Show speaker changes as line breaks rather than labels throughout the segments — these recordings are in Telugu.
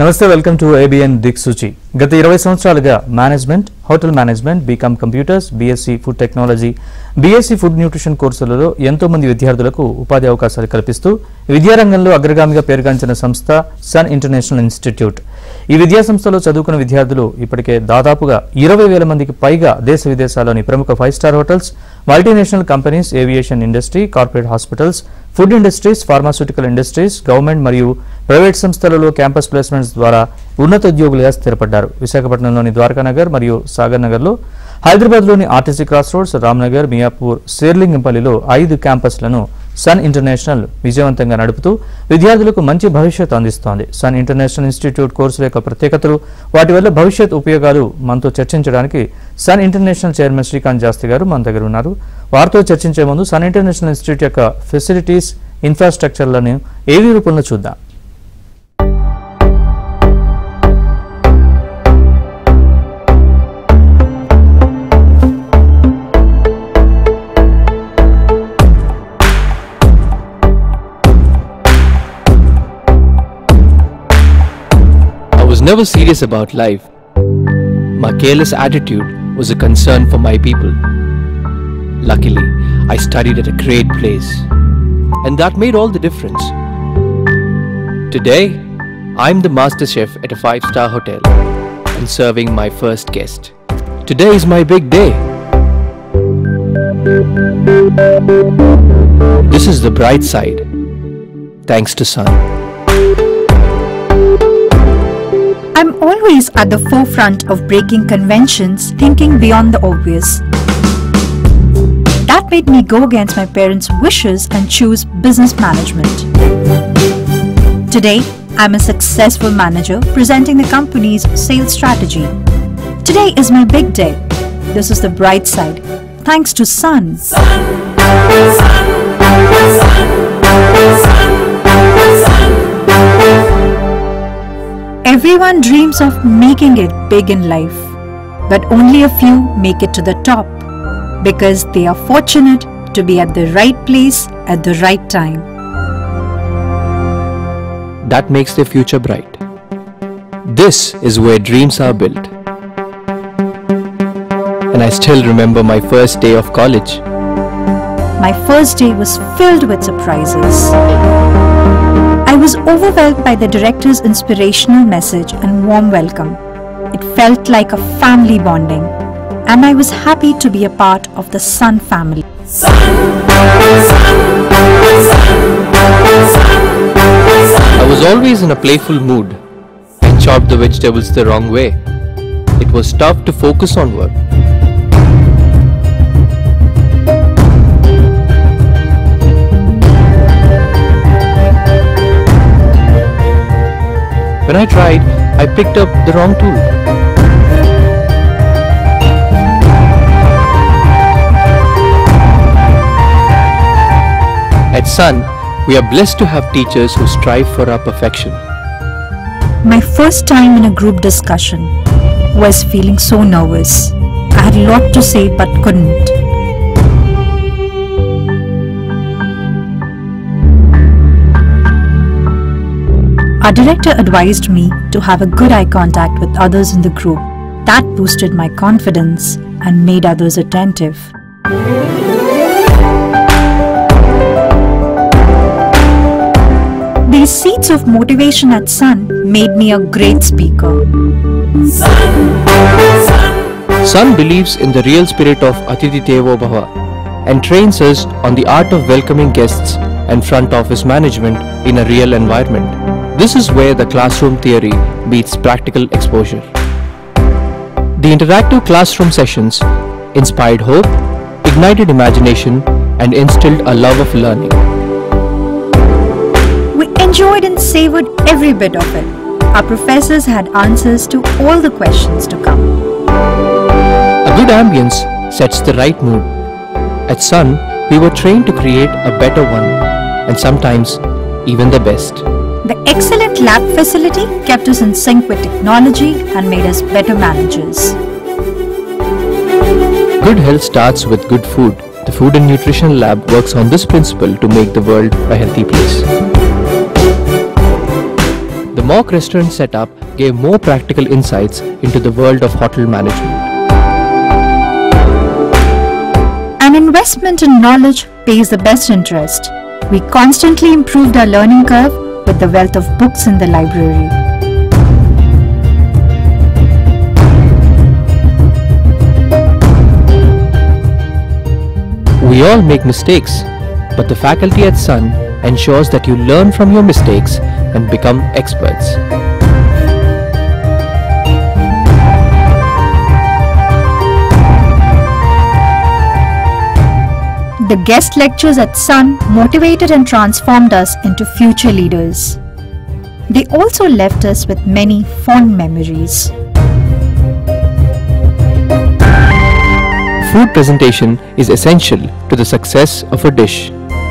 నమస్తే వెల్కమ్ టు ఏబిఎన్ దిక్సూచి. గత 20 సంవత్సరాలుగా management, hotel management, B Com computers, B Sc food technology, B Sc food nutrition కోర్సులలో ఎంతో మంది విద్యార్థులకు ఉపాధి అవకాశాలు కల్పిస్తూ విద్యారంగంలో అగ్రగామిగా పేరుగాంచిన సంస్థ సన్ ఇంటర్నేషనల్ ఇన్స్టిట్యూట్. ఈ విద్యా సంస్థలో చదువుకున్న విద్యార్థులు ఇప్పటికే దాదాపుగా 20,000 మందికి పైగా దేశ విదేశాల్లోని ప్రముఖ 5-స్టార్ hotels, multinational companies, aviation industry, corporate hospitals, food industries, pharmaceutical industries, government మరియు ప్రైవేట్ సంస్థలలో క్యాంపస్ ప్లేస్మెంట్స్ ద్వారా ఉన్నతోద్యోగులుగా స్థిరపడ్డారు. విశాఖపట్నంలోని ద్వారకానగర్ మరియు సాగర్ నగర్లో, హైదరాబాద్లోని RTC cross roads, Ramnagar, Miyapur, శేర్లింగంపల్లిలో 5 క్యాంపస్లను సన్ ఇంటర్నేషనల్ విజయవంతంగా నడుపుతూ విద్యార్థులకు మంచి భవిష్యత్తు అందిస్తోంది. సన్ ఇంటర్నేషనల్ ఇన్స్టిట్యూట్ కోర్సుల యొక్క ప్రత్యేకతలు, వాటి వల్ల భవిష్యత్ ఉపయోగాలు మనతో చర్చించడానికి సన్ ఇంటర్నేషనల్ చైర్మన్ శ్రీకాంత్ జాస్తి గారు మన దగ్గర ఉన్నారు. వారితో చర్చించే ముందు సన్ ఇంటర్నేషనల్ ఇన్స్టిట్యూట్ యొక్క ఫెసిలిటీస్, ఇన్ఫ్రాస్ట్రక్చర్లను ఏవి రూపంలో చూద్దాం.
Never serious about life. My careless attitude was a concern for my people. Luckily, I studied at a great place, and that made all the difference. Today, I'm the master chef at a 5-star hotel and serving my first guest. Today is my big day. This is the bright side, thanks to Sun.
I'm always at the forefront of breaking conventions, thinking beyond the obvious. That made me go against my parents' wishes and choose business management. Today, I'm a successful manager presenting the company's sales strategy. Today is my big day. This is the bright side, thanks to Sun. Everyone dreams of making it big in life, but only a few make it to the top because they are fortunate to be at the right place at the right time.
That makes their future bright. This is where dreams are built. And I still remember my first day of college.
My first day was filled with surprises. I was overwhelmed by the director's inspirational message and warm welcome. It felt like a family bonding, and I was happy to be a part of the Sun family.
I was always in a playful mood and chopped the vegetables the wrong way. It was tough to focus on work. When I tried, I picked up the wrong tool. At Sun, we are blessed to have teachers who strive for our perfection.
My first time in a group discussion was feeling so nervous. I had a lot to say but couldn't. Our director advised me to have a good eye contact with others in the group. That boosted my confidence and made others attentive. These seeds of motivation at Sun made me a great speaker.
Sun believes in the real spirit of Atithi Devo Bhava and trains us on the art of welcoming guests and front office management in a real environment. This is where the classroom theory meets practical exposure. The interactive classroom sessions inspired hope, ignited imagination, and instilled a love of learning.
We enjoyed and savored every bit of it. Our professors had answers to all the questions to come.
A good ambience sets the right mood. At Sun, we were trained to create a better one, and sometimes even the best.
The excellent lab facility kept us in sync with technology and made us better managers.
Good health starts with good food. The Food and Nutrition Lab works on this principle to make the world a healthy place. The mock restaurant setup gave more practical insights into the world of hotel management.
An investment in knowledge pays the best interest. We constantly improved our learning curve with the wealth of books in the library.
We all make mistakes, but the faculty at Sun ensures that you learn from your mistakes and become experts.
The guest lectures at Sun motivated and transformed us into future leaders. They also left us with many fond memories.
Food presentation is essential to the success of a dish,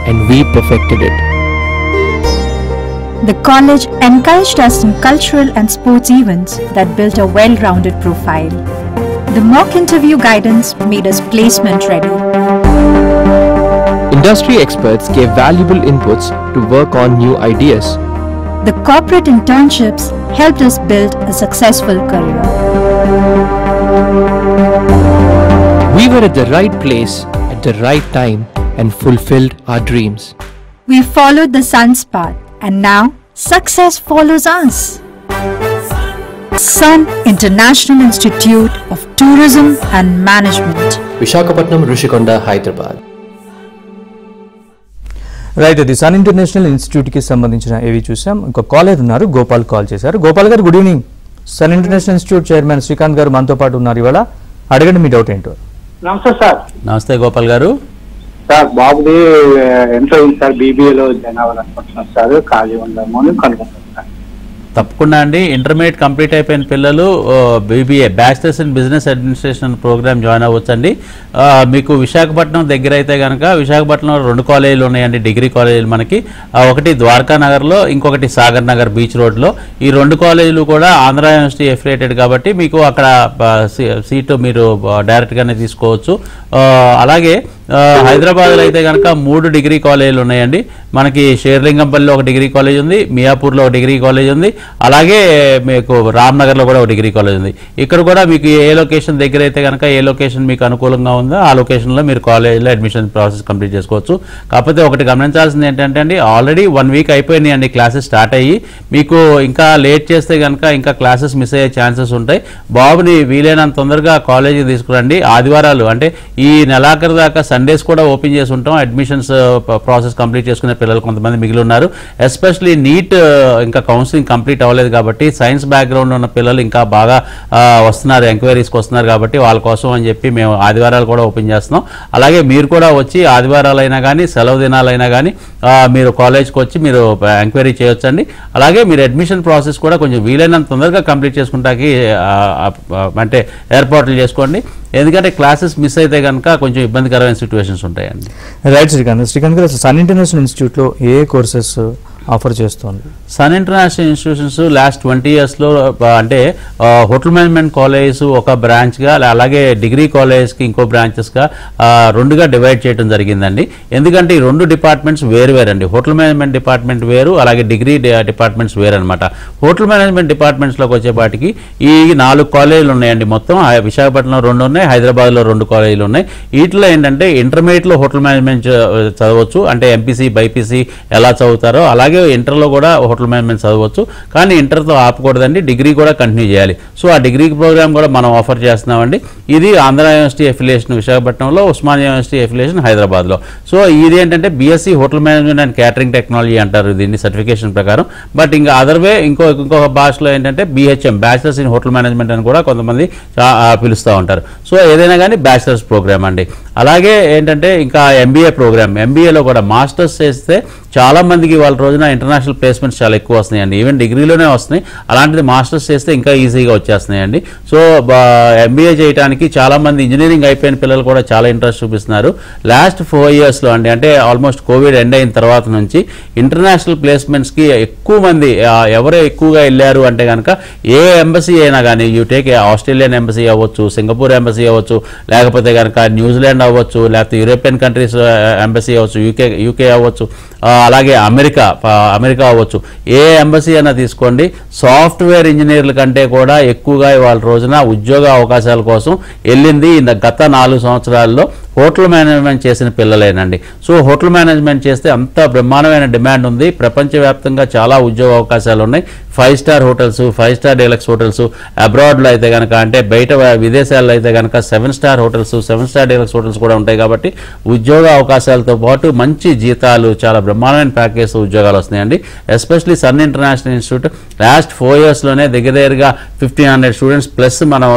and we perfected it.
The college encouraged us in cultural and sports events that built a well-rounded profile. The mock interview guidance made us placement ready.
Industry experts gave valuable inputs to work on new ideas.
The corporate internships helped us build a successful career.
We were at the right place at the right time and fulfilled our dreams.
We followed the Sun's path, and now success follows us. Sun International Institute of Tourism and Management,
Visakhapatnam, Rishikonda, Hyderabad.
Right, అది సన్ ఇంటర్నేషనల్ ఇన్స్టిట్యూట్కి సంబంధించిన ఏవి చూసాం. ఇంకో కాలర్ ఉన్నారు, గోపాల్ కాల్ చేశారు. గోపాల్ గారు good evening. Sun International Institute chairman Srikanth గారు మనతో పాటు ఉన్నారు. ఇవాళ అడగండి మీ డౌట్ ఏంటో.
నమస్తే సార్.
నమస్తే గోపాల్ గారు.
సార్ బాబుది ఎంటర్ అయింది సార్, బీబీఏలో జాయిన్ అవ్వాలనుకుంటున్నాం సార్, ఖాళీ ఉందాము అని కనుక్కుంటాం సార్.
తప్పకుండా అండి. ఇంటర్మీడియట్ కంప్లీట్ అయిపోయిన పిల్లలు BBA bachelors in business administration programme join అవ్వచ్చండి. మీకు విశాఖపట్నం దగ్గర అయితే కనుక విశాఖపట్నంలో 2 కాలేజీలు ఉన్నాయండి, డిగ్రీ కాలేజీలు మనకి. ఒకటి ద్వారకా నగర్లో, ఇంకొకటి సాగర్ నగర్ బీచ్ రోడ్లో. ఈ 2 కాలేజీలు కూడా ఆంధ్ర యూనివర్సిటీ ఎఫిలియేటెడ్ కాబట్టి మీకు అక్కడ సీటు మీరు డైరెక్ట్గానే తీసుకోవచ్చు. అలాగే హైదరాబాద్లో అయితే కనుక 3 డిగ్రీ కాలేజీలు ఉన్నాయండి. మనకి షేర్లింగంపల్లిలో ఒక డిగ్రీ కాలేజ్ ఉంది, మియాపూర్లో ఒక డిగ్రీ కాలేజ్ ఉంది, అలాగే మీకు రామ్నగర్లో కూడా ఒక డిగ్రీ కాలేజ్ ఉంది. ఇక్కడ కూడా మీకు ఏ లొకేషన్ దగ్గర అయితే కనుక ఏ లొకేషన్ మీకు అనుకూలంగా ఉందో ఆ లొకేషన్లో మీరు కాలేజీలో అడ్మిషన్ ప్రాసెస్ కంప్లీట్ చేసుకోవచ్చు. కాకపోతే ఒకటి గమనించాల్సింది ఏంటంటే అండి, ఆల్రెడీ 1 వీక్ అయిపోయినాయి అండి క్లాసెస్ స్టార్ట్ అయ్యి. మీకు ఇంకా లేట్ చేస్తే కనుక ఇంకా క్లాసెస్ మిస్ అయ్యే ఛాన్సెస్ ఉంటాయి. బాబుని వీలైనంత తొందరగా కాలేజీకి తీసుకురండి. ఆదివారాలు అంటే ఈ నెలాఖరు దాకా సండేస్ కూడా ఓపెన్ చేసి ఉంటాం. అడ్మిషన్స్ ప్రాసెస్ కంప్లీట్ చేసుకునే పిల్లలు కొంతమంది మిగిలి ఉన్నారు. ఎస్పెషలీ నీట్ ఇంకా కౌన్సిలింగ్ కంప్లీట్ అవ్వలేదు కాబట్టి సైన్స్ బ్యాక్గ్రౌండ్ ఉన్న పిల్లలు ఇంకా బాగా వస్తున్నారు, ఎంక్వైరీస్కి వస్తున్నారు కాబట్టి వాళ్ళ కోసం అని చెప్పి మేము ఆదివారాలు కూడా ఓపెన్ చేస్తున్నాం. అలాగే మీరు కూడా వచ్చి ఆదివారాలైనా కానీ సెలవు దినాలైనా కానీ మీరు కాలేజ్కి వచ్చి మీరు ఎంక్వైరీ చేయొచ్చండి. అలాగే మీరు అడ్మిషన్ ప్రాసెస్ కూడా కొంచెం వీలైనంత తొందరగా కంప్లీట్ చేసుకుంటానికి అంటే ఏర్పాట్లు చేసుకోండి. ఎందుకంటే క్లాసెస్ మిస్ అయితే కనుక కొంచెం ఇబ్బందికరమైన సిచ్యువేషన్స్ ఉంటాయండి.
రైట్ శ్రీకాంత్ గారు, సన్ ఇంటర్నేషనల్ ఇన్స్టిట్యూట్లో ఏ కోర్సెస్ ఆఫర్ చేస్తుంది?
సన్ ఇంటర్నేషనల్ ఇన్స్టిట్యూషన్స్ లాస్ట్ 20 yearsలో అంటే హోటల్ మేనేజ్మెంట్ కాలేజెస్ ఒక బ్రాంచ్గా, అలాగే డిగ్రీ కాలేజెస్కి ఇంకో బ్రాంచెస్గా 2గా డివైడ్ చేయడం జరిగిందండి. ఎందుకంటే ఈ 2 డిపార్ట్మెంట్స్ వేరువేరండి. హోటల్ మేనేజ్మెంట్ డిపార్ట్మెంట్ వేరు, అలాగే డిగ్రీ డిపార్ట్మెంట్స్ వేరు అనమాట. హోటల్ మేనేజ్మెంట్ డిపార్ట్మెంట్స్లోకి వచ్చేపాటికి ఈ 4 కాలేజీలు ఉన్నాయండి. మొత్తం విశాఖపట్నంలో 2 ఉన్నాయి, హైదరాబాద్లో 2 కాలేజీలు ఉన్నాయి. వీటిలో ఏంటంటే ఇంటర్మీడియట్లో హోటల్ మేనేజ్మెంట్ చదవచ్చు, అంటే ఎంపీసీ బైపీసీ ఎలా చదువుతారో అలాగే ఇంటర్లో కూడా హోటల్ మేనేజ్మెంట్ చదవచ్చు. కానీ ఇంటర్తో ఆపకూడదండి, డిగ్రీ కూడా కంటిన్యూ చేయాలి. సో ఆ డిగ్రీ ప్రోగ్రామ్ కూడా మనం ఆఫర్ చేస్తున్నామండి. ఇది ఆంధ్ర యూనివర్సిటీ ఎఫిలియేషన్ విశాఖపట్నంలో, ఉస్మానియా యూనివర్సిటీ ఎఫిలియేషన్ హైదరాబాద్లో. సో ఇది ఏంటంటే BSc hotel management and catering technology అంటారు దీన్ని సర్టిఫికేషన్ ప్రకారం. బట్ ఇంకా అదర్ వే ఇంకొక భాషలో ఏంటంటే BHM bachelors in hotel management అని కూడా కొంతమంది పిలుస్తూ ఉంటారు. సో ఏదైనా కానీ బ్యాచిలర్స్ ప్రోగ్రామ్ అండి. అలాగే ఏంటంటే ఇంకా MBA ప్రోగ్రామ్, MBAలో కూడా మాస్టర్స్ చేస్తే చాలా మందికి వాళ్ళ రోజున ఇంటర్నేషనల్ ప్లేస్మెంట్స్ చాలా ఎక్కువ వస్తున్నాయండి. ఈవెన్ డిగ్రీలోనే వస్తున్నాయి, అలాంటిది మాస్టర్స్ చేస్తే ఇంకా ఈజీగా వచ్చేస్తున్నాయండి. సో MBA చేయడానికి చాలామంది ఇంజనీరింగ్ అయిపోయిన పిల్లలు కూడా చాలా ఇంట్రెస్ట్ చూపిస్తున్నారు. లాస్ట్ 4 yearsలో అండి, అంటే ఆల్మోస్ట్ కోవిడ్ ఎండ్ అయిన తర్వాత నుంచి ఇంటర్నేషనల్ ప్లేస్మెంట్స్కి ఎక్కువ మంది ఎవరే ఎక్కువగా వెళ్ళారు అంటే కనుక ఏ ఎంబసీ అయినా కానీ, యూ టేక్ ఆస్ట్రేలియన్ ఎంబసీ అవ్వచ్చు, సింగపూర్ ఎంబసీ అవ్వచ్చు, లేకపోతే కనుక న్యూజిలాండ్ అవ్వచ్చు, లేకపోతే యూరోపియన్ కంట్రీస్ ఎంబసీ అవ్వచ్చు, యూకే అవ్వచ్చు, అలాగే అమెరికా అవ్వచ్చు, ఏ ఎంబసీ అయినా తీసుకోండి, సాఫ్ట్వేర్ ఇంజనీర్ల కంటే కూడా ఎక్కువగా ఇవాళ రోజున ఉద్యోగ అవకాశాల కోసం వెళ్ళింది గత 4 సంవత్సరాల్లో హోటల్ మేనేజ్మెంట్ చేసిన పిల్లలేనండి. సో హోటల్ మేనేజ్మెంట్ చేస్తే అంత బ్రహ్మాండమైన డిమాండ్ ఉంది, ప్రపంచవ్యాప్తంగా చాలా ఉద్యోగ అవకాశాలు ఉన్నాయి. 5 star hotels, 5 star deluxe hotels, అబ్రాడ్లో అయితే కనుక అంటే బయట విదేశాల్లో అయితే కనుక 7 star hotels, 7 star deluxe hotels కూడా ఉంటాయి. కాబట్టి ఉద్యోగ అవకాశాలతో పాటు మంచి జీతాలు, చాలా బ్రహ్మాండమైన ప్యాకేజ్ ఉద్యోగాలు వస్తున్నాయండి. Especially Sun International Institute last 4 yearsలోనే దగ్గరగా 1500 స్టూడెంట్స్ ప్లస్ మనం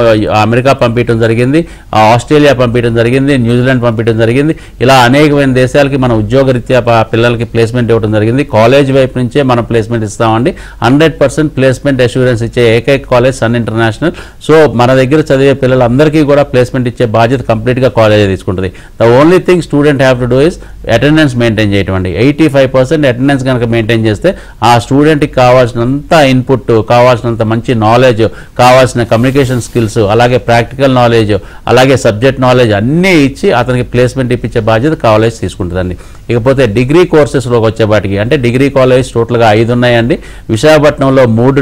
అమెరికా పంపించడం జరిగింది, ఆస్ట్రేలియా పంపించడం జరిగింది, న్యూజిలాండ్ పంపించడం జరిగింది. ఇలా అనేకమైన దేశాలకి మన ఉద్యోగరీత్యా పిల్లలకి ప్లేస్మెంట్ ఇవ్వడం జరిగింది. కాలేజ్ వైపు నుంచే మనం ప్లేస్మెంట్ ఇస్తామండి. 100% ప్లేస్మెంట్ అష్యూరెన్స్ ఇచ్చే ఏకైక కాలేజ్ సన్ ఇంటర్నేషనల్. సో మన దగ్గర చదివే పిల్లలందరికీ కూడా ప్లేస్మెంట్ ఇచ్చే బాధ్యత కంప్లీట్గా కాలేజ్ తీసుకుంటుంది. The only thing student have to do is attendance maintain చేయటం అండి. 85% అటెండెన్స్ కనుక మెయింటైన్ చేస్తే ఆ స్టూడెంట్కి కావాల్సినంత ఇన్పుట్, కావాల్సినంత మంచి నాలెడ్జ్, కావాల్సిన కమ్యూనికేషన్ స్కిల్స్, అలాగే ప్రాక్టికల్ నాలెడ్జ్, అలాగే సబ్జెక్ట్ నాలెడ్జ్ అన్నీ ఇచ్చి అతనికి ప్లేస్మెంట్ ఇప్పించే బాధ్యత కాలేజ్ తీసుకుంటుందండి. ఇకపోతే డిగ్రీ కోర్సెస్లోకి వచ్చేపాటికి అంటే డిగ్రీ కాలేజ్ టోటల్గా 5 ఉన్నాయండి. విశాఖపట్నంలో 2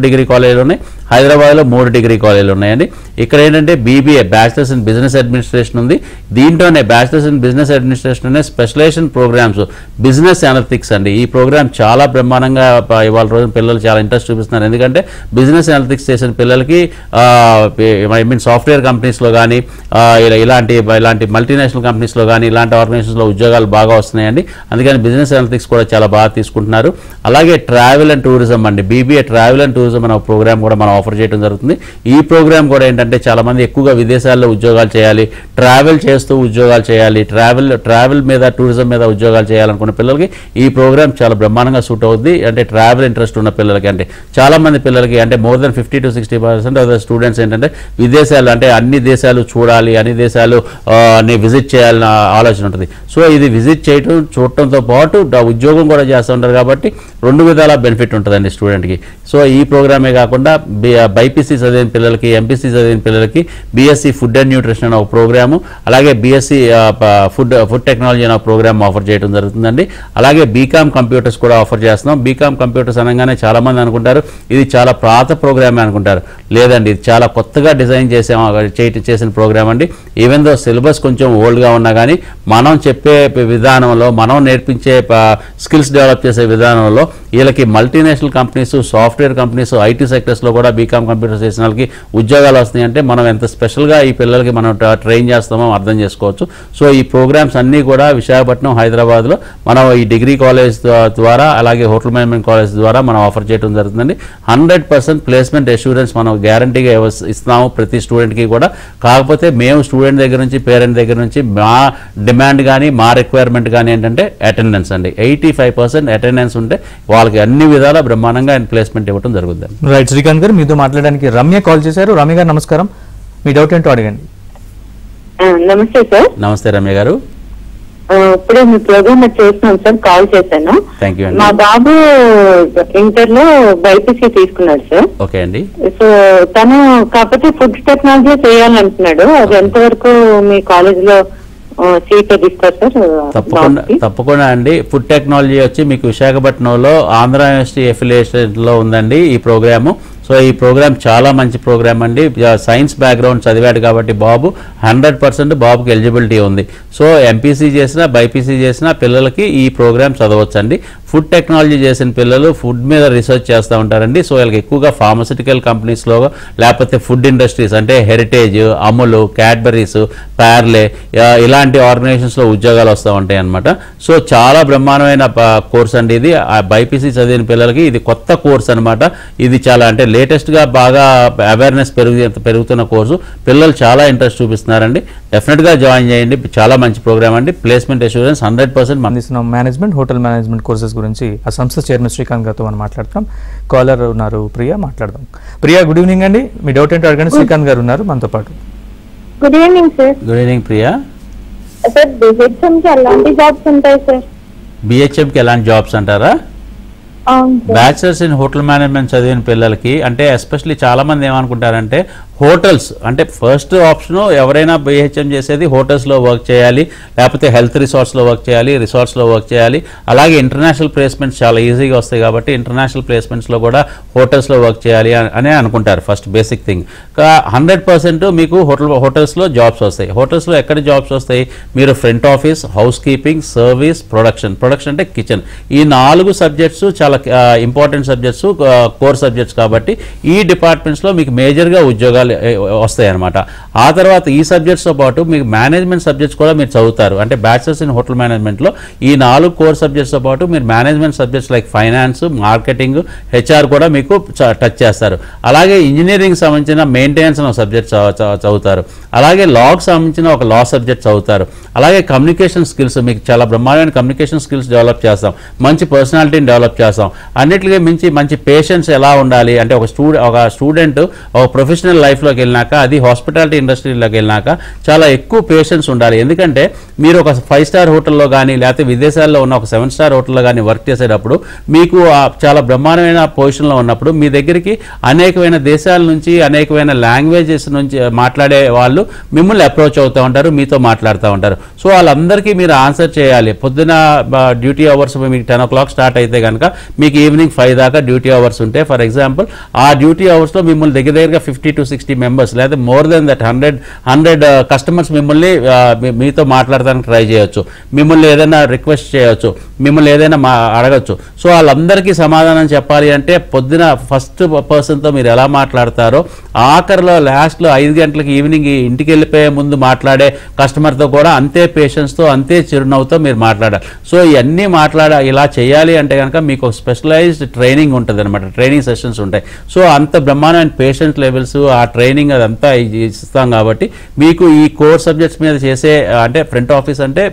డిగ్రీ కాలేజీలు ఉన్నాయి, హైదరాబాద్లో 3 డిగ్రీ కాలేజీలు ఉన్నాయండి. ఇక్కడ ఏంటంటే BBA bachelors in business administration ఉంది. దీంట్లోనే bachelors in business administration specialisation programmes business analytics అండి. ఈ ప్రోగ్రామ్ చాలా బ్రహ్మాండంగా ఇవాళ రోజున పిల్లలు చాలా ఇంట్రెస్ట్ చూపిస్తున్నారు. ఎందుకంటే బిజినెస్ అనలిటిక్స్ చేసిన పిల్లలకి సాఫ్ట్వేర్ కంపెనీస్లో కానీ ఇలాంటి మల్టీనేషనల్ కంపెనీస్లో కానీ ఇలాంటి ఆర్గనైజేషన్స్లో ఉద్యోగాలు బాగా వస్తున్నాయండి. అందుకని బిజినెస్ అనలిటిక్స్ కూడా చాలా బాగా తీసుకుంటున్నారు. అలాగే ట్రావెల్ అండ్ టూరిజం అండి, బీబీఏ ట్రావెల్ అండ్ టూరిజం అనే ప్రోగ్రామ్ కూడా మనం ఆఫర్ చేయడం జరుగుతుంది. ఈ ప్రోగ్రామ్ కూడా ఏంటంటే చాలా మంది ఎక్కువగా విదేశాల్లో ఉద్యోగాలు చేయాలి, ట్రావెల్ చేస్తూ ఉద్యోగాలు చేయాలి, ట్రావెల్ మీద టూరిజం మీద ఉద్యోగాలు చేయాలనుకున్న పిల్లలకి ఈ ప్రోగ్రామ్ చాలా బ్రహ్మాండంగా సూట్ అవుతుంది. అంటే ట్రావెల్ ఇంట్రెస్ట్ ఉన్న పిల్లలకి, అంటే చాలా మంది పిల్లలకి అంటే more than 50 to 60% of the students ఏంటంటే విదేశాలు అంటే అన్ని దేశాలు చూడాలి, అన్ని దేశాలు విజిట్ చేయాలన్న ఆలోచన ఉంటుంది. సో ఇది విజిట్ చూడటంతో పాటు ఉద్యోగం కూడా చేస్తూ ఉంటారు కాబట్టి 2 విధాల బెనిఫిట్ ఉంటుందండి స్టూడెంట్కి. సో ఈ ప్రోగ్రామే కాకుండా బైపీసీ చదివిన పిల్లలకి, ఎంపీసీ చదివిన పిల్లలకి బీఎస్సీ ఫుడ్ అండ్ న్యూట్రిషన్ అనే ఒక ప్రోగ్రాము, అలాగే బీఎస్సీ ఫుడ్ టెక్నాలజీ అనే ప్రోగ్రామ్ ఆఫర్ చేయడం జరుగుతుందండి. అలాగే బీకామ్ కంప్యూటర్స్ కూడా ఆఫర్ చేస్తున్నాం. బీకామ్ కంప్యూటర్స్ అనగానే చాలామంది అనుకుంటారు ఇది చాలా పాత ప్రోగ్రామే అనుకుంటారు. లేదండి, ఇది చాలా కొత్తగా డిజైన్ చేసిన ప్రోగ్రామ్ అండి. ఈవెన్ దో సిలబస్ కొంచెం ఓల్డ్గా ఉన్నా కానీ మనం చెప్పే విధానంలో, మనం నేర్పించే స్కిల్స్ డెవలప్ చేసే విధానంలో వీళ్ళకి multinational companies, software companies, IT సెక్టర్స్లో కూడా బీకామ్ కంప్యూటర్స్ చేసిన వాళ్ళకి ఉద్యోగాలు వస్తున్నాయంటే మనం ఎంత స్పెషల్గా ఈ పిల్లలకి మనం ట్రైన్ చేస్తామో అర్థం చేసుకోవచ్చు. సో ఈ ప్రోగ్రామ్స్ అన్నీ కూడా విశాఖపట్నం, హైదరాబాద్లో మనం ఈ డిగ్రీ కాలేజ్ ద్వారా అలాగే హోటల్ మేనేజ్మెంట్ కాలేజ్ ద్వారా మనం ఆఫర్ చేయడం జరుగుతుందండి. 100% ప్లేస్మెంట్ అష్యూరెన్స్ మనం గ్యారంటీగా ఇస్తున్నాము ప్రతి స్టూడెంట్కి కూడా. కాకపోతే మేము స్టూడెంట్ దగ్గర నుంచి, పేరెంట్ దగ్గర నుంచి మా డిమాండ్ కానీ మా రిక్వైర్మెంట్ కానీ ఏంటంటే అటెండెన్స్ అండి. 85% అటెండెన్స్ ఉంటే వాళ్ళకి అన్ని విధాలా బ్రహ్మాండంగా ప్లేస్మెంట్ ఇవ్వడం జరుగుతుంది.
రైట్ శ్రీకాంత్ గారు, మీతో మాట్లాడడానికి రమ్య కాల్ చేశారు. రమ్య గారు నమస్కారం, మీ డౌట్ ఏంటో అడగండి.
నమస్తే సార్.
నమస్తే రమ్య గారు.
ఇప్పుడే మీ ప్రోగ్రామ్ చేస్తున్నాం సార్, కాల్ చేశాను.
Thank you.
మా బాబు ఇంటర్ లో బైపీసీ తీసుకున్నాడు సార్.
ఓకే అండి.
సో తను కాకపోతే ఫుడ్ టెక్నాలజీ చేయాలంటున్నాడు. అది ఎంతవరకు మీ కాలేజ్ లో సీట్ ఇస్తారు సార్?
తప్పకుండా అండి. ఫుడ్ టెక్నాలజీ వచ్చి మీకు విశాఖపట్నంలో ఆంధ్ర యూనివర్సిటీ ఎఫిలియేషన్ లో ఉందండి ఈ ప్రోగ్రాము. సో ఈ ప్రోగ్రామ్ చాలా మంచి ప్రోగ్రామ్ అండి. సైన్స్ బ్యాక్గ్రౌండ్ చదివాడు కాబట్టి బాబు 100% బాబుకి ఎలిజిబిలిటీ ఉంది. సో ఎంపీసీ చేసినా బైపీసీ చేసినా పిల్లలకి ఈ ప్రోగ్రామ్ చదవచ్చండి. ఫుడ్ టెక్నాలజీ చేసిన పిల్లలు ఫుడ్ మీద రీసెర్చ్ చేస్తూ ఉంటారండి. సో వీళ్ళకి ఎక్కువగా ఫార్మస్యూటికల్ కంపెనీస్లో లేకపోతే ఫుడ్ ఇండస్ట్రీస్ అంటే హెరిటేజ్, అముల్, క్యాడ్బరీస్, పార్లే ఇలాంటి ఆర్గనైజేషన్స్లో ఉద్యోగాలు వస్తూ ఉంటాయి అన్నమాట. సో చాలా బ్రహ్మాండమైన కోర్స్ అండి ఇది. బైపీసీ చదివిన పిల్లలకి ఇది కొత్త కోర్స్ అనమాట. ఇది చాలా అంటే లేటెస్ట్గా బాగా అవేర్నెస్ పెరుగుతున్న కోర్సు. పిల్లలు చాలా ఇంట్రెస్ట్ చూపిస్తున్నారండి. డెఫినెట్గా జాయిన్ చేయండి. చాలా మంచి ప్రోగ్రామ్ అండి. ప్లేస్మెంట్ అష్యూరెన్స్ 100%
అందిస్తున్నాం. మేనేజ్మెంట్, హోటల్ మేనేజ్మెంట్ కోర్సెస్ గురించి ఆ సంస్థ చైర్మన్ శ్రీకాంత్ గారితో మనం మాట్లాడతాం. కాలర్ ఉన్నారు ప్రియా, మాట్లాడదాం. ప్రియా, గుడ్ ఈవినింగ్ అండి. మీ డౌట్ ఏంటో అడగండి. శ్రీకాంత్ గారు ఉన్నారు మనతో పాటు.
Good evening sir.
Good evening Priya.
Sir బిహెచ్ఎంకి ఎలాంటి జాబ్స్ ఉంటాయి సార్?
బిహెచ్ఎంకి ఎలాంటి జాబ్స్ అంటారా? బ్యాచిలర్స్ ఇన్ హోటల్ మేనేజ్మెంట్ చదివిన పిల్లలకి అంటే ఎస్పెషల్లీ చాలా మంది ఏమనుకుంటారంటే హోటల్స్ అంటే ఫస్ట్ ఆప్షను ఎవరైనా BHM చేసేది హోటల్స్లో వర్క్ చేయాలి, లేకపోతే హెల్త్ రిసార్ట్స్లో వర్క్ చేయాలి, రిసార్ట్స్లో వర్క్ చేయాలి. అలాగే ఇంటర్నేషనల్ ప్లేస్మెంట్స్ చాలా ఈజీగా వస్తాయి కాబట్టి ఇంటర్నేషనల్ ప్లేస్మెంట్స్లో కూడా హోటల్స్లో వర్క్ చేయాలి అనే అనుకుంటారు ఫస్ట్ బేసిక్ థింగ్. 100% మీకు హోటల్స్లో జాబ్స్ వస్తాయి. హోటల్స్లో ఎక్కడ జాబ్స్ వస్తాయి? మీరు front office, house keeping, service, production అంటే కిచెన్, ఈ 4 సబ్జెక్ట్స్ చాలా ఇంపార్టెంట్ సబ్జెక్ట్స్, కోర్ సబ్జెక్ట్స్ కాబట్టి ఈ డిపార్ట్మెంట్స్లో మీకు మేజర్గా ఉద్యోగాలు వస్తాయి అన్నమాట. ఆ తర్వాత ఈ సబ్జెక్ట్స్తో పాటు మీకు మేనేజ్మెంట్ సబ్జెక్ట్స్ కూడా మీరు చదువుతారు. అంటే బ్యాచిలర్స్ ఇన్ హోటల్ మేనేజ్మెంట్లో ఈ 4 కోర్ సబ్జెక్ట్స్తో పాటు మీరు management subjects like finance, marketing, HR కూడా మీకు టచ్ చేస్తారు. అలాగే ఇంజనీరింగ్ సంబంధించిన మెయింటెనెన్స్ సబ్జెక్ట్ చదువుతారు. అలాగే లాకి సంబంధించిన ఒక లా సబ్జెక్ట్ చదువుతారు. అలాగే కమ్యూనికేషన్ స్కిల్స్, మీకు చాలా బ్రహ్మాండమైన కమ్యూనికేషన్ స్కిల్స్ డెవలప్ చేస్తాం, మంచి పర్సనాలిటీని డెవలప్ చేస్తాం. అన్నిటికీ మించి మంచి పేషెన్స్ ఎలా ఉండాలి అంటే ఒక స్టూడెంట్ ఒక ప్రొఫెషనల్ లైఫ్లోకి వెళ్ళినాక, అది హాస్పిటాలిటీ ఇండస్ట్రీలోకి వెళ్ళినాక చాలా ఎక్కువ పేషెన్స్ ఉండాలి. ఎందుకంటే మీరు ఒక 5 స్టార్ హోటల్లో కానీ లేకపోతే విదేశాల్లో ఉన్న ఒక 7 స్టార్ హోటల్లో కానీ వర్క్ చేసేటప్పుడు మీకు చాలా బ్రహ్మాండమైన పొజిషన్లో ఉన్నప్పుడు మీ దగ్గరికి అనేకమైన దేశాల నుంచి, అనేకమైన లాంగ్వేజెస్ నుంచి మాట్లాడే వాళ్ళు మిమ్మల్ని అప్రోచ్ అవుతూ ఉంటారు, మీతో మాట్లాడుతూ ఉంటారు. సో వాళ్ళందరికీ మీరు ఆన్సర్ చేయాలి. పొద్దున డ్యూటీ అవర్స్ మీకు 10 o'clock స్టార్ట్ అయితే కనుక మీకు ఈవినింగ్ 5 దాకా డ్యూటీ అవర్స్ ఉంటాయి. ఫర్ ఎగ్జాంపుల్ ఆ డ్యూటీ అవర్స్లో మిమ్మల్ని దగ్గరగా 50 to 60 మెంబర్స్ లేదా మోర్ దెన్ దట్ 100 కస్టమర్స్ మిమ్మల్ని మీతో మాట్లాడడానికి ట్రై చేయొచ్చు, మిమ్మల్ని ఏదైనా రిక్వెస్ట్ చేయొచ్చు, మిమ్మల్ని ఏదైనా అడగచ్చు. సో వాళ్ళందరికీ సమాధానం చెప్పాలి అంటే పొద్దున ఫస్ట్ పర్సన్తో మీరు ఎలా మాట్లాడతారో ఆఖరిలో లాస్ట్లో 5 గంటలకి ఈవినింగ్ ఇంటికి వెళ్ళిపోయే ముందు మాట్లాడే కస్టమర్తో కూడా అంతే పేషెన్స్తో, అంతే చిరునవ్వుతో మీరు మాట్లాడాలి. సో ఇవన్నీ ఇలా చేయాలి అంటే కనుక మీకు ఒక స్పెషలైజ్డ్ ట్రైనింగ్ ఉంటుంది అనమాట, ట్రైనింగ్ సెషన్స్ ఉంటాయి. సో అంత బ్రహ్మాండమైన పేషెన్స్ లెవెల్స్, ఆ ట్రైనింగ్ అదంతా ఇస్తాం కాబట్టి మీకు ఈ కోర్ సబ్జెక్ట్స్ మీద చేసే అంటే ఫ్రంట్ ఆఫీస్ అంటే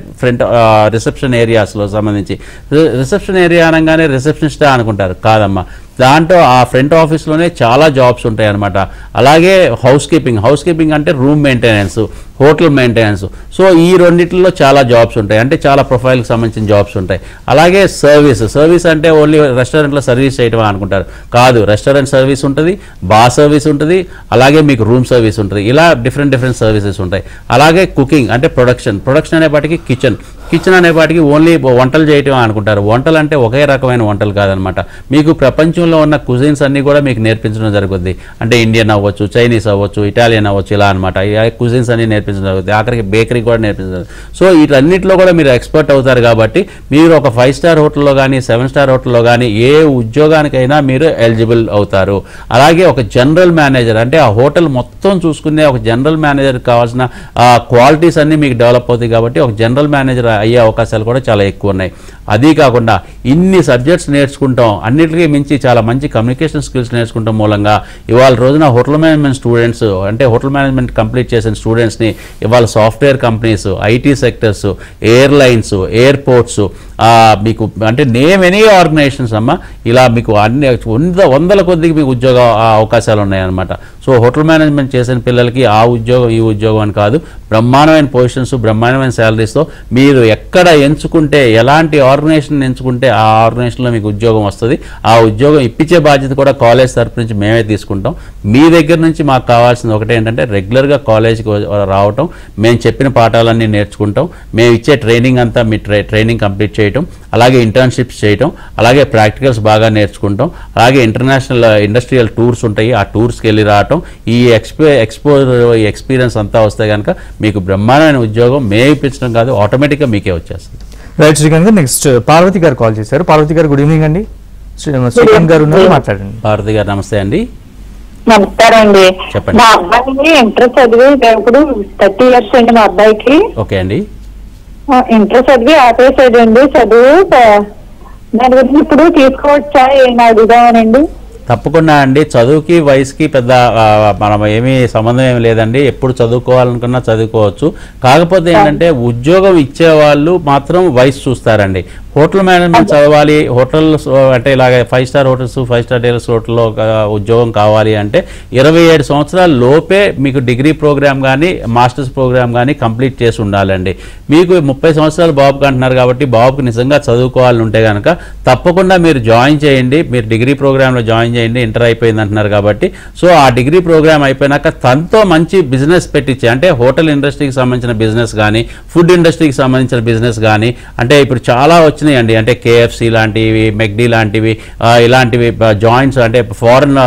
రిసెప్షన్ ఏరియాస్లో సంబంధించి, రిసెప్షన్ ఏరియా అనగానే రిసెప్షనిస్టా అనుకుంటారు, కాదమ్మా. దాంట్లో ఆ ఫ్రంట్ ఆఫీస్లోనే చాలా జాబ్స్ ఉంటాయి అన్నమాట. అలాగే హౌస్ కీపింగ్ అంటే room maintenance, hotel maintenance. So ఈ రెండింటిలో చాలా జాబ్స్ ఉంటాయి, అంటే చాలా ప్రొఫైల్కి సంబంధించిన జాబ్స్ ఉంటాయి. అలాగే సర్వీస్ అంటే ఓన్లీ రెస్టారెంట్లో సర్వీస్ చేయటం అనుకుంటారు, కాదు. రెస్టారెంట్ సర్వీస్ ఉంటుంది, బార్ సర్వీస్ ఉంటుంది, అలాగే మీకు రూమ్ సర్వీస్ ఉంటుంది. ఇలా డిఫరెంట్ సర్వీసెస్ ఉంటాయి. అలాగే కుకింగ్ అంటే ప్రొడక్షన్ అనేపాటికి కిచెన్ అనేపాటికి ఓన్లీ వంటలు చేయటం అనుకుంటారు. వంటలు అంటే ఒకే రకమైన వంటలు కాదనమాట. మీకు ప్రపంచంలో ఉన్న కుజిన్స్ అన్నీ కూడా మీకు నేర్పించడం జరుగుద్ది. అంటే ఇండియన్ అవ్వచ్చు, చైనీస్ అవ్వచ్చు, ఇటాలియన్ అవ్వచ్చు, ఇలా అనమాట. కుజిన్స్ అన్ని నేర్పించడం జరుగుతుంది. ఆఖరికి బేకరీ కూడా నేర్పించడం. సో వీటన్నిటిలో కూడా మీరు ఎక్స్పర్ట్ అవుతారు కాబట్టి మీరు ఒక 5 స్టార్ హోటల్లో కానీ 7 స్టార్ హోటల్లో కానీ ఏ ఉద్యోగానికైనా మీరు ఎలిజిబుల్ అవుతారు. అలాగే ఒక జనరల్ మేనేజర్ అంటే ఆ హోటల్ మొత్తం చూసుకునే ఒక జనరల్ మేనేజర్కి కావాల్సిన క్వాలిటీస్ అన్నీ మీకు డెవలప్ అవుతాయి కాబట్టి ఒక జనరల్ మేనేజర్ అయ్యే అవకాశాలు కూడా చాలా ఎక్కువ ఉన్నాయి. అదీ కాకుండా ఇన్ని సబ్జెక్ట్స్ నేర్చుకుంటాం, అన్నిటికీ మించి చాలా మంచి కమ్యూనికేషన్ స్కిల్స్ నేర్చుకుంటాం మూలంగా ఇవాళ రోజున హోటల్ మేనేజ్మెంట్ స్టూడెంట్స్ అంటే హోటల్ మేనేజ్మెంట్ కంప్లీట్ చేసిన స్టూడెంట్స్ని ఇవాళ software companies, IT sectors, airlines, airports, మీకు అంటే నేమ్ ఎనీ ఆర్గనైజేషన్స్ అమ్మ, ఇలా మీకు అన్ని వందల కొద్దికి మీకు ఉద్యోగ అవకాశాలు ఉన్నాయన్నమాట. సో హోటల్ మేనేజ్మెంట్ చేసిన పిల్లలకి ఆ ఉద్యోగం ఈ ఉద్యోగం అని కాదు, బ్రహ్మాండమైన పొజిషన్స్, బ్రహ్మాండమైన శాలరీస్తో మీరు ఎక్కడ ఎంచుకుంటే, ఎలాంటి ఆర్గనైజేషన్ ఎంచుకుంటే ఆ ఆర్గనైజేషన్లో మీకు ఉద్యోగం వస్తుంది. ఆ ఉద్యోగం ఇప్పించే బాధ్యత కూడా కాలేజ్ తరపు నుంచి మేమే తీసుకుంటాం. మీ దగ్గర నుంచి మాకు కావాల్సింది ఒకటే ఏంటంటే రెగ్యులర్గా కాలేజ్కి రావటం, మేము చెప్పిన పాఠాలన్నీ నేర్చుకుంటాం, మేము ఇచ్చే ట్రైనింగ్ అంతా మీ ట్రైనింగ్ కంప్లీట్ చేయటం, అలాగే ఇంటర్న్షిప్స్ చేయటం, అలాగే ప్రాక్టికల్స్ బాగా నేర్చుకుంటాం, అలాగే ఇంటర్నేషనల్ ఇండస్ట్రియల్ టూర్స్ ఉంటాయి, ఆ టూర్స్కి వెళ్ళి రావటం, ఈ ఎక్స్పీరియన్స్ అంతా వస్తే కనుక మీకు బ్రహ్మాండమైన ఉద్యోగం మేము ఇప్పించడం కాదు, ఆటోమేటిక్గా మీకే వచ్చేస్తుంది.
రైట్ శ్రీకాంత్ గారు, నెక్స్ట్ పార్వతి గారు కాల్ చేశారు. పార్వతి గారు గుడ్ ఈవినింగ్ అండి. శ్రీకాంత్ గారు ఉన్నారు, మాట్లాడండి.
పార్వతి గారు నమస్తే అండి.
నమస్కారం అండి.
చెప్పండి.
మా అబ్బాయిని ఇంటర్ చదివేటప్పుడు 30 years అండి మా అబ్బాయికి.
ఓకే అండి.
ఇంటర్ చదివి ఆపేసాడండి చదువు. దాని గురించి ఇప్పుడు తీసుకోవచ్చా ఏమైనా అడుగుదామనండి.
తప్పకుండా అండి. చదువుకి వయసుకి పెద్ద మనం ఏమీ సంబంధం ఏమి లేదండి. ఎప్పుడు చదువుకోవాలనుకున్నా చదువుకోవచ్చు. కాకపోతే ఏంటంటే ఉద్యోగం ఇచ్చేవాళ్ళు మాత్రం వయసు చూస్తారండి. హోటల్ మేనేజ్మెంట్ చదవాలి, హోటల్స్ అంటే ఇలాగ 5 స్టార్ హోటల్స్ 5 స్టార్ డేలర్స్ హోటల్లో ఉద్యోగం కావాలి అంటే 27 సంవత్సరాల లోపే మీకు డిగ్రీ ప్రోగ్రామ్ కానీ మాస్టర్స్ ప్రోగ్రామ్ కానీ కంప్లీట్ చేసి ఉండాలండి. మీకు 30 సంవత్సరాలు బాబుకి అంటున్నారు కాబట్టి బాబుకి నిజంగా చదువుకోవాలని ఉంటే కనుక తప్పకుండా మీరు జాయిన్ చేయండి. మీరు డిగ్రీ ప్రోగ్రాంలో జాయిన్ చేయండి. ఇంటర్ అయిపోయింది అంటున్నారు కాబట్టి సో ఆ డిగ్రీ ప్రోగ్రామ్ అయిపోయినాక తనతో మంచి బిజినెస్ పెట్టించే, అంటే హోటల్ ఇండస్ట్రీకి సంబంధించిన బిజినెస్ కానీ ఫుడ్ ఇండస్ట్రీకి సంబంధించిన బిజినెస్ కానీ, అంటే ఇప్పుడు చాలా వచ్చినాయండి, అంటే కేఎఫ్సి లాంటివి, మెక్డీ లాంటివి, ఇలాంటివి జాయింట్స్, అంటే ఫారెన్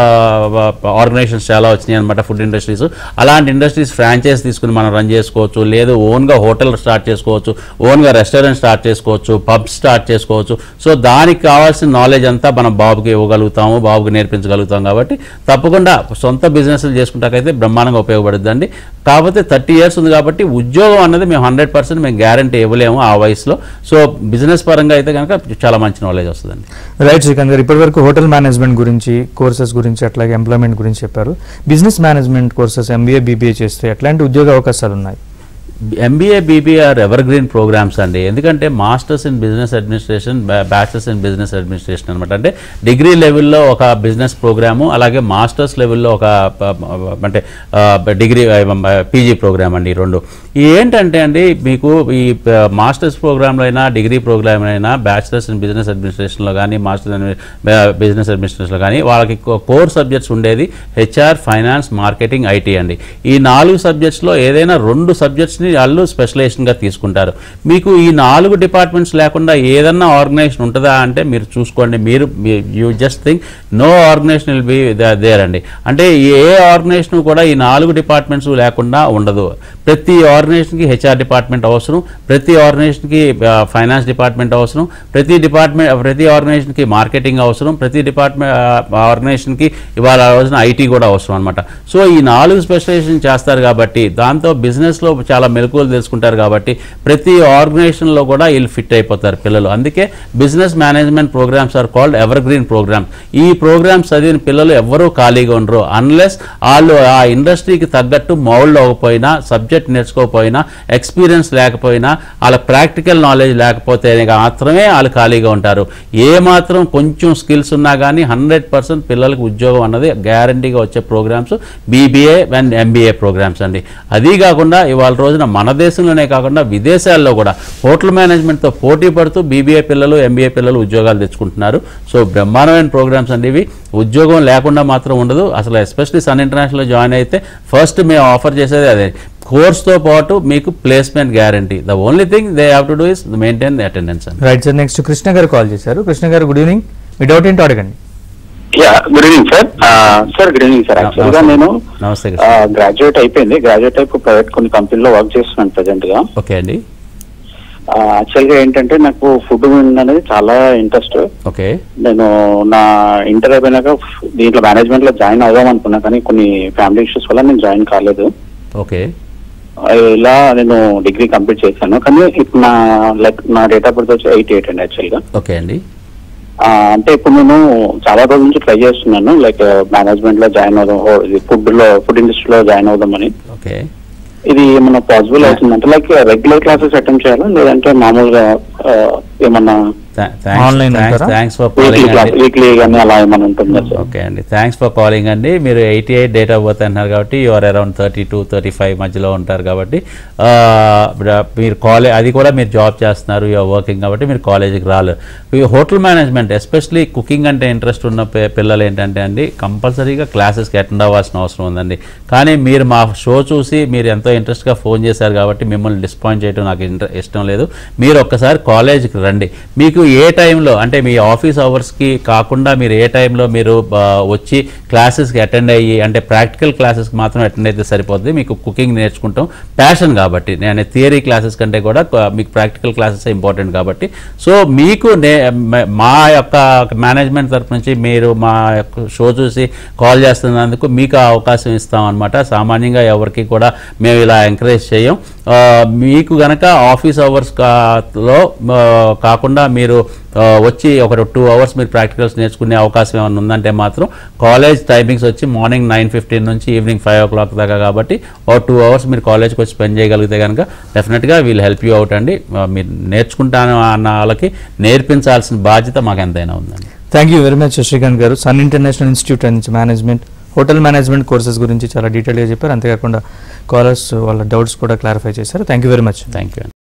ఆర్గనైజేషన్స్ చాలా వచ్చినాయి అనమాట ఫుడ్ ఇండస్ట్రీస్. అలాంటి ఇండస్ట్రీస్ ఫ్రాంచైజ్ తీసుకుని మనం రన్ చేసుకోవచ్చు, లేదు ఓన్గా హోటల్ స్టార్ట్ చేసుకోవచ్చు, ఓన్గా రెస్టారెంట్ స్టార్ట్ చేసుకోవచ్చు, పబ్స్ స్టార్ట్ చేసుకోవచ్చు. సో దానికి కావాల్సిన నాలెడ్జ్ అంతా మనం బాబుకి ఇవ్వగలుగుతాము, బాబుకి నేర్పించగలుగుతాం. కాబట్టి తప్పకుండా సొంత బిజినెస్లు చేసుకుంటాకైతే బ్రహ్మాండంగా ఉపయోగపడుతుందండి. కాకపోతే 30 ఇయర్స్ ఉంది కాబట్టి ఉద్యోగం అన్నది మేము 100% మేము గ్యారంటీ ఇవ్వలేము ఆ వయసులో. సో బిజినెస్ పరంగా అయితే కనుక చాలా మంచి నాలెడ్జ్ వస్తుందండి.
రైట్ శ్రీకాంత్ గారు, ఇప్పటివరకు హోటల్ మేనేజ్మెంట్ గురించి, కోర్సెస్ గురించి, అట్లాగే ఎంప్లాయ్మెంట్ గురించి చెప్పారు. Business management courses MBA BBA చేస్తే ఎట్లాంటి ఉద్యోగ అవకాశాలు ఉన్నాయి?
MBA BBA are evergreen programmes అండి. ఎందుకంటే masters in business administration, bachelors in business administration అనమాట. అంటే డిగ్రీ లెవెల్లో ఒక బిజినెస్ ప్రోగ్రాము, అలాగే మాస్టర్స్ లెవెల్లో ఒక అంటే డిగ్రీ PG ప్రోగ్రామ్ అండి. ఈ రెండు ఏంటంటే అండి, మీకు ఈ మాస్టర్స్ ప్రోగ్రాంలో అయినా డిగ్రీ ప్రోగ్రాంలో అయినా బ్యాచిలర్స్ ఇన్ బిజినెస్ అడ్మినిస్ట్రేషన్లో కానీ మాస్టర్స్ బిజినెస్ అడ్మినిస్ట్రేషన్లో కానీ వాళ్ళకి కోర్ సబ్జెక్ట్స్ ఉండేది HR, ఫైనాన్స్, మార్కెటింగ్, IT అండి. ఈ 4 సబ్జెక్ట్స్లో ఏదైనా 2 సబ్జెక్ట్స్ని వాళ్ళు స్పెషలైజేషన్గా తీసుకుంటారు. మీకు ఈ 4 డిపార్ట్మెంట్స్ లేకుండా ఏదన్నా ఆర్గనైజేషన్ ఉంటుందా అంటే మీరు చూసుకోండి. మీరు you just think no organisation will be there అండి. అంటే ఏ ఆర్గనైజేషన్ కూడా ఈ 4 డిపార్ట్మెంట్స్ లేకుండా ఉండదు. ప్రతి ఆర్గనైజేషన్కి HR డిపార్ట్మెంట్ అవసరం, ప్రతి ఆర్గనైజేషన్కి ఫైనాన్స్ డిపార్ట్మెంట్ అవసరం, ప్రతి ఆర్గనైజేషన్కి మార్కెటింగ్ అవసరం, ప్రతి ఆర్గనైజేషన్కి ఇవాళ రోజున IT కూడా అవసరం అనమాట. సో ఈ 4 స్పెషలైజేషన్ చేస్తారు కాబట్టి దాంతో బిజినెస్లో చాలా మెలకువలు తెలుసుకుంటారు కాబట్టి ప్రతి ఆర్గనైజేషన్లో కూడా వీళ్ళు ఫిట్ అయిపోతారు పిల్లలు. అందుకే business management programmes are called evergreen programme. ఈ ప్రోగ్రామ్స్ చదివిన పిల్లలు ఎవరూ ఖాళీగా ఉండరు అన్లెస్ వాళ్ళు ఆ ఇండస్ట్రీకి తగ్గట్టు మౌల్డ్ అవ్వకపోయినా, సబ్జెక్ట్ నేర్చుకోకపోయినా, ఎక్స్పీరియన్స్ లేకపోయినా, వాళ్ళ ప్రాక్టికల్ నాలెడ్జ్ లేకపోతే మాత్రమే వాళ్ళు ఖాళీగా ఉంటారు. ఏ మాత్రం కొంచెం స్కిల్స్ ఉన్నా కానీ 100% పిల్లలకు ఉద్యోగం అన్నది గ్యారంటీగా వచ్చే programmes BBA and MBA programmes అండి. అది కాకుండా ఇవాళ రోజున మన దేశంలోనే కాకుండా విదేశాల్లో కూడా హోటల్ మేనేజ్మెంట్తో పోటీ పడుతూ BBA పిల్లలు, MBA పిల్లలు ఉద్యోగాలు తెచ్చుకుంటున్నారు. సో బ్రహ్మాండమైన ప్రోగ్రామ్స్ అండి ఇవి. ఉద్యోగం లేకుండా మాత్రం ఉండదు. అసలు ఎస్పెషల్లీ సన్ ఇంటర్నేషనల్ జాయిన్ అయితే ఫస్ట్ మేము ఆఫర్ చేసేది అదే, కోర్స్తో పాటు మీకు placement guarantee. The only thing they have to do is maintain attendance.
Right sir, next Krishna గారు కాల్ చేశారు. కృష్ణ గారు గుడ్ ఈవినింగ్, మీ డౌట్ ఏంటో అడగండి.
Good evening sir. Sir good evening sir. యాక్చువల్గా నేను గ్రాడ్యుయేట్ అయిపోయింది. గ్రాడ్యుయేట్ అయిపోయి ప్రైవేట్ కొన్ని కంపెనీలో వర్క్ చేస్తున్నాను ప్రెసెంట్ గా.
ఓకే అండి.
యాక్చువల్ గా ఏంటంటే నాకు ఫుడ్ అనేది చాలా ఇంట్రెస్ట్.
ఓకే.
నేను నా ఇంటర్ అయిపోయినాక దీంట్లో మేనేజ్మెంట్ లో జాయిన్ అవుదాం అనుకున్నా, కానీ కొన్ని ఫ్యామిలీ ఇష్యూస్ వల్ల నేను జాయిన్ కాలేదు.
ఓకే.
ఇలా నేను డిగ్రీ కంప్లీట్ చేశాను, కానీ ఇప్పుడు నా డేట్ ఆఫ్ బర్త్ వచ్చి 88 అండి యాక్చువల్ గా.
ఓకే అండి.
అంటే ఇప్పుడు నేను చాలా రోజుల నుంచి ట్రై చేస్తున్నాను లైక్ మేనేజ్మెంట్ లో జాయిన్ అవుదాం, ఫుడ్ ఇండస్ట్రీలో జాయిన్ అవుదామని.
ఓకే.
ఇది ఏమన్నా పాసిబుల్ అవుతుందంటే లైక్ రెగ్యులర్ క్లాసెస్ అటెండ్ చేయాలా, లేదంటే మామూలుగా ఏమన్నా వీక్లీ కానీ అలా ఏమైనా ఉంటుందా?
ఓకే అండి, థ్యాంక్స్ ఫర్ కాలింగ్ అండి. మీరు 88 డేట్ ఆఫ్ బర్త్ అంటున్నారు కాబట్టి యూఆర్ అరౌండ్ 32-35 మధ్యలో ఉంటారు కాబట్టి మీరు అది కూడా మీరు జాబ్ చేస్తున్నారు, యూఆర్ వర్కింగ్ కాబట్టి మీరు కాలేజీకి రాలేరు. ఈ హోటల్ మేనేజ్మెంట్ ఎస్పెషలీ కుకింగ్ అంటే ఇంట్రెస్ట్ ఉన్న పిల్లలు ఏంటంటే అండి కంపల్సరీగా క్లాసెస్కి అటెండ్ అవ్వాల్సిన అవసరం ఉందండి. కానీ మీరు మా షో చూసి మీరు ఎంతో ఇంట్రెస్ట్గా ఫోన్ చేశారు కాబట్టి మిమ్మల్ని డిసప్పాయింట్ చేయడం నాకు ఇష్టం లేదు. మీరు ఒక్కసారి కాలేజీకి రండి. మీకు ఏ టైంలో అంటే మీ ఆఫీస్ అవర్స్కి కాకుండా మీరు ఏ టైంలో మీరు వచ్చి క్లాసెస్కి అటెండ్ అయ్యి, అంటే ప్రాక్టికల్ క్లాసెస్కి మాత్రం అటెండ్ అయితే సరిపోతుంది. మీకు కుకింగ్ నేర్చుకుంటాం ప్యాషన్ కాబట్టి, నేను థియరీ క్లాసెస్ కంటే కూడా మీకు ప్రాక్టికల్ క్లాసెస్ ఇంపార్టెంట్ కాబట్టి. సో మీకు మా యొక్క మేనేజ్మెంట్ తరఫు నుంచి మీరు మా యొక్క షో చూసి కాల్ చేస్తున్నందుకు మీకు అవకాశం ఇస్తాం అనమాట. సామాన్యంగా ఎవరికి కూడా మేము ఇలా ఎంకరేజ్ చేయం. మీకు గనక ఆఫీస్ అవర్స్ లో కాకుండా మీరు వచ్చి ఒక 2 hours మీరు ప్రాక్టికల్స్ నేర్చుకునే అవకాశం ఏమైనా ఉందంటే మాత్రం కాలేజ్ టైమింగ్స్ వచ్చి మార్నింగ్ 9:15 నుంచి ఈవినింగ్ 5 o'clock దాకా కాబట్టి ఒక 2 hours మీరు కాలేజ్కి వచ్చి స్పెండ్ చేయగలిగితే కనుక డెఫినెట్గా వీల్ హెల్ప్ యూ అవుట్ అండి. మీరు నేర్చుకుంటాను అన్న వాళ్ళకి నేర్పించాల్సిన బాధ్యత మాకు ఎంతైనా ఉందండి.
Thank you very much Srikanth గారు. సన్ ఇంటర్నేషనల్ ఇన్స్టిట్యూట్ నుంచి మేనేజ్మెంట్, హోటల్ మేనేజ్మెంట్ కోర్సెస్ గురించి చాలా డీటెయిల్గా చెప్పారు. అంతేకాకుండా కాలర్స్ వాళ్ళ డౌట్స్ కూడా క్లారిఫై చేశారు. Thank you very much.
Thank you.